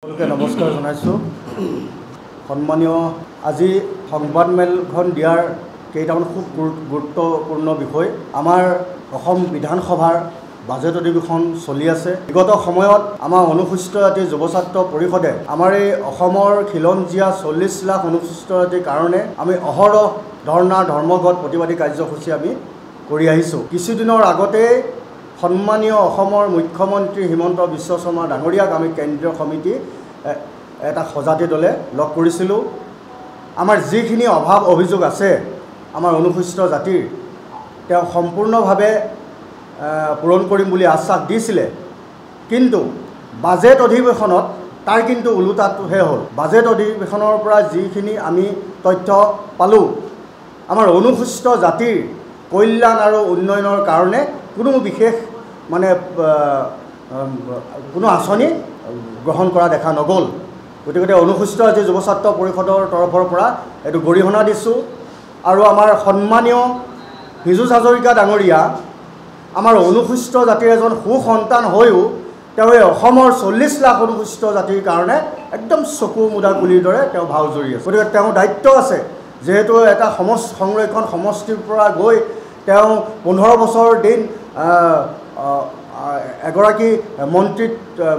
নমস্কাৰ জনাইছোঁ। সন্মানীয় আজি সংবাদমেলখন দিয়াৰ কেইটামান খুব গুৰুত্বপূৰ্ণ বিষয়। আমাৰ অসম বিধানসভাৰ বাজেট অধিৱেশন চলি আছে। বিগত সময়ত আমাৰ অনুসূচিত জাতি যুৱ ছাত্ৰ পৰিষদে আমাৰ এই অসমৰ খিলঞ্জীয়া 40 লাখ অনুসূচিত জাতিৰ কাৰণে আমি অহৰহ ধৰ্ণা ধৰ্মঘট প্ৰতিবাদী কাৰ্যসূচী আমি কৰি আহিছোঁ। কিছুদিনৰ আগতে সন্মানীয় অসমৰ মুখ্যমন্ত্ৰী হিমন্ত বিশ্ব শৰ্মা ডাঙৰীয়াক আমি কেন্দ্ৰীয় সমিতি এটা সজাতি দলে লগ কৰিছিলোঁ। আমাৰ যিখিনি অভাৱ অভিযোগ আছে আমাৰ অনুসূচিত জাতিৰ তেওঁ সম্পূৰ্ণভাৱে পূৰণ কৰিম বুলি আশ্বাস দিছিলে, কিন্তু বাজেট অধিৱেশনত তাৰ কিন্তু ওলোটাটোহে হ'ল। বাজেট অধিৱেশনৰ পৰা যিখিনি আমি তথ্য পালোঁ, আমাৰ অনুসূচিত জাতিৰ কল্যাণ আৰু উন্নয়নৰ কাৰণে কোনো বিশেষ কোনো আঁচনি গ্ৰহণ কৰা দেখা নগ'ল। গতিকে অনুসূচিত জাতি যুৱ ছাত্ৰ পৰিষদৰ তৰফৰ পৰা এইটো গৰিহণা দিছোঁ। আৰু আমাৰ সন্মানীয় পীযুষ হাজৰিকা ডাঙৰীয়া আমাৰ অনুসূচিত জাতিৰ এজন সুসন্তান হৈও তেওঁ এই অসমৰ 40 লাখ অনুসূচিত জাতিৰ কাৰণে একদম চকু মুদা কুলিৰ দৰে তেওঁ ভাও জৰি আছে। গতিকে তেওঁ দায়িত্ব আছে, যিহেতু এটা সংৰক্ষণ সমষ্টিৰ পৰা গৈ তেওঁ 15 বছৰ দিন এগৰাকী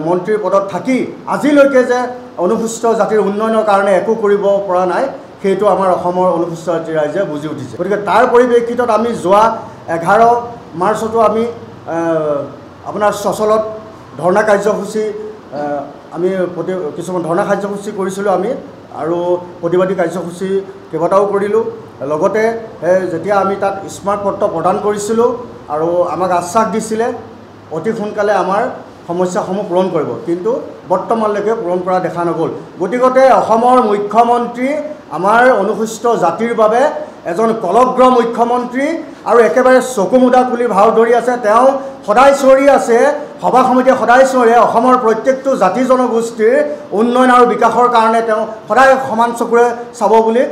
মন্ত্ৰীৰ পদত থাকি আজিলৈকে যে অনুসূচিত জাতিৰ উন্নয়নৰ কাৰণে একো কৰিব পৰা নাই, সেইটো আমাৰ অসমৰ অনুসূচিত জাতিৰ ৰাইজে বুজি উঠিছে। গতিকে তাৰ পৰিপ্ৰেক্ষিতত আমি যোৱা 11 মাৰ্চতো আমি আপোনাৰ চচলত ধৰ্ণা কাৰ্যসূচী কিছুমান ধৰ্ণা কাৰ্যসূচী কৰিছিলোঁ আমি, আৰু প্ৰতিবাদী কাৰ্যসূচী কেইবাটাও কৰিলোঁ। লগতে যেতিয়া আমি তাত স্মাৰক পত্ৰ প্ৰদান কৰিছিলোঁ আৰু আমাক আশ্বাস দিছিলে অতি সোনকালে আমাৰ সমস্যাসমূহ পূৰণ কৰিব, কিন্তু বৰ্তমানলৈকে পূৰণ কৰা দেখা নগ'ল। গতিকে অসমৰ মুখ্যমন্ত্ৰী আমাৰ অনুসূচিত জাতিৰ বাবে এজন কলগ্ৰ মুখ্যমন্ত্ৰী আৰু একেবাৰে চকু মুদা খুলি ভাও ধৰি আছে। তেওঁ সদায় চিঞৰি আছে, সভা সমিতিয়ে সদায় চিঞৰে অসমৰ প্ৰত্যেকটো জাতি জনগোষ্ঠীৰ উন্নয়ন আৰু বিকাশৰ কাৰণে তেওঁ সদায় সমান চকুৰে চাব বুলি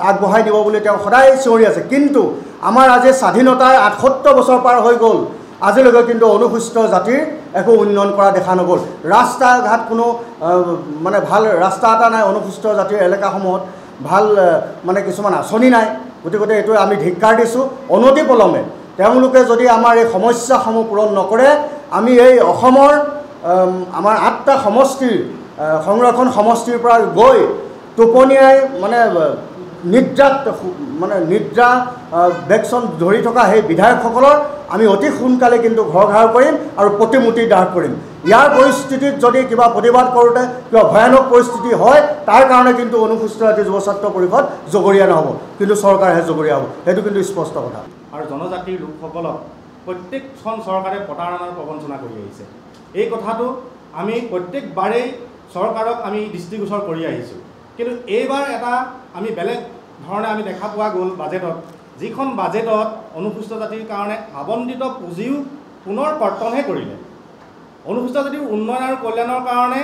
আগবঢ়াই দিব বুলি তেওঁ সদায় চিঞৰি আছে। কিন্তু আমাৰ আজি স্বাধীনতাৰ 78 বছৰ পাৰ হৈ গ'ল, আজিলৈকে কিন্তু অনুসূচিত জাতিৰ একো উন্নয়ন কৰা দেখা নগ'ল। ৰাস্তা ঘাট কোনো ভাল ৰাস্তা এটা নাই, অনুসূচিত জাতিৰ এলেকাসমূহত ভাল কিছুমান আঁচনি নাই। গতিকে এইটো আমি ধিক্কাৰ দিছোঁ। অনতিপলমে তেওঁলোকে যদি আমাৰ এই সমস্যাসমূহ পূৰণ নকৰে, আমি এই অসমৰ আমাৰ 8টা সমষ্টিৰ সংৰক্ষণ সমষ্টিৰ পৰা গৈ টোপনিয়াই নিদ্ৰা ভেকচন ধৰি থকা সেই বিধায়কসকলৰ আমি অতি সোনকালে কিন্তু ঘৰ কৰিম আৰু প্ৰতিমূৰ্তি দাহ কৰিম। ইয়াৰ পৰিস্থিতিত যদি কিবা প্ৰতিবাদ কৰোঁতে কিবা ভয়ানক পৰিস্থিতি হয়, তাৰ কাৰণে কিন্তু অনুসূচিত জাতি যুৱ ছাত্ৰ পৰিষদ জগৰীয়া নহ'ব, কিন্তু চৰকাৰহে জগৰীয়া হ'ব, সেইটো কিন্তু স্পষ্ট কথা। আৰু জনজাতিৰ লোকসকলক প্ৰত্যেকখন চৰকাৰে প্ৰতাৰণাৰ প্ৰবঞ্চনা কৰি আহিছে। এই কথাটো আমি প্ৰত্যেকবাৰেই চৰকাৰক আমি দৃষ্টিগোচৰ কৰি আহিছোঁ, কিন্তু এইবাৰ এটা আমি বেলেগ ধৰণে আমি দেখা পোৱা গ'ল বাজেটত, যিখন বাজেটত অনুসূচিত জাতিৰ কাৰণে আবণ্টিত পুঁজিও পুনৰ কৰ্তনহে কৰিলে। অনুসূচিত জাতিৰ উন্নয়ন আৰু কল্যাণৰ কাৰণে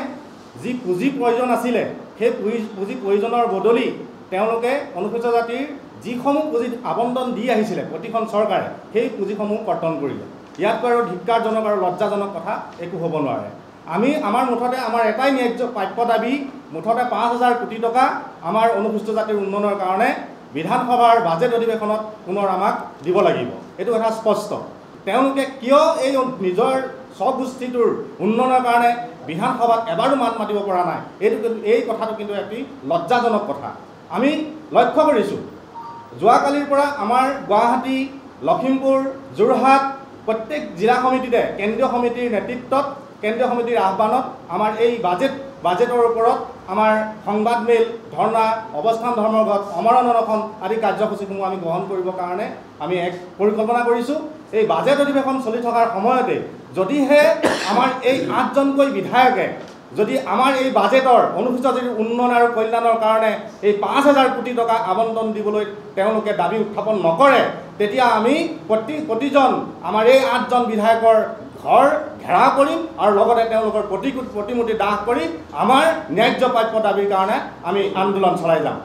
যি পুঁজি প্ৰয়োজন আছিলে, সেই পুঁজি প্ৰয়োজনৰ বদলি তেওঁলোকে অনুসূচিত জাতিৰ যিসমূহ পুঁজি আবণ্টন দি আহিছিলে প্ৰতিখন চৰকাৰে, সেই পুঁজিসমূহ কৰ্তন কৰিলে। ইয়াতকৈ আৰু ধিক্কাৰজনক আৰু লজ্জাজনক কথা একো হ'ব নোৱাৰে। আমাৰ মুঠতে আমাৰ এটাই ন্যায্য প্ৰাপ্য দাবী, মুঠতে 5,000 কোটি টকা আমাৰ অনুসূচিত জাতিৰ উন্নয়নৰ কাৰণে বিধানসভাৰ বাজেট অধিৱেশনত পুনৰ আমাক দিব লাগিব। এইটো কথা স্পষ্ট। তেওঁলোকে কিয় এই নিজৰ স্বগোষ্ঠীটোৰ উন্নয়নৰ কাৰণে বিধানসভাত এবাৰো মাত মাতিব পৰা নাই, এই কথাটো কিন্তু এটি লজ্জাজনক কথা। আমি লক্ষ্য কৰিছোঁ যোৱাকালিৰ পৰা আমাৰ গুৱাহাটী, লখিমপুৰ, যোৰহাট প্ৰত্যেক জিলা সমিতিতে কেন্দ্ৰীয় সমিতিৰ নেতৃত্বত, কেন্দ্ৰীয় সমিতিৰ আহ্বানত আমাৰ এই বাজেটৰ ওপৰত আমাৰ সংবাদমেল, ধৰ্ণা, অৱস্থান ধৰ্মঘট, অমৰণ অনশন আদি কাৰ্যসূচীসমূহ আমি গ্ৰহণ কৰিবৰ কাৰণে আমি এক পৰিকল্পনা কৰিছোঁ। এই বাজেট অধিৱেশন চলি থকাৰ সময়তে যদিহে আমাৰ এই 8জনকৈ বিধায়কে যদি আমাৰ এই বাজেটৰ অনুসূচিত জাতিৰ উন্নয়ন আৰু কল্যাণৰ কাৰণে এই 5,000 কোটি টকা আবণ্টন দিবলৈ তেওঁলোকে দাবী উত্থাপন নকৰে, তেতিয়া আমি প্ৰতিজন আমাৰ এই 8জন বিধায়কৰ ঘৰ ঘেৰাও কৰিম আৰু লগতে তেওঁলোকৰ প্ৰতিমূৰ্তি দাহ কৰি আমাৰ ন্যায্য প্ৰাপ্য দাবীৰ কাৰণে আমি আন্দোলন চলাই যাম।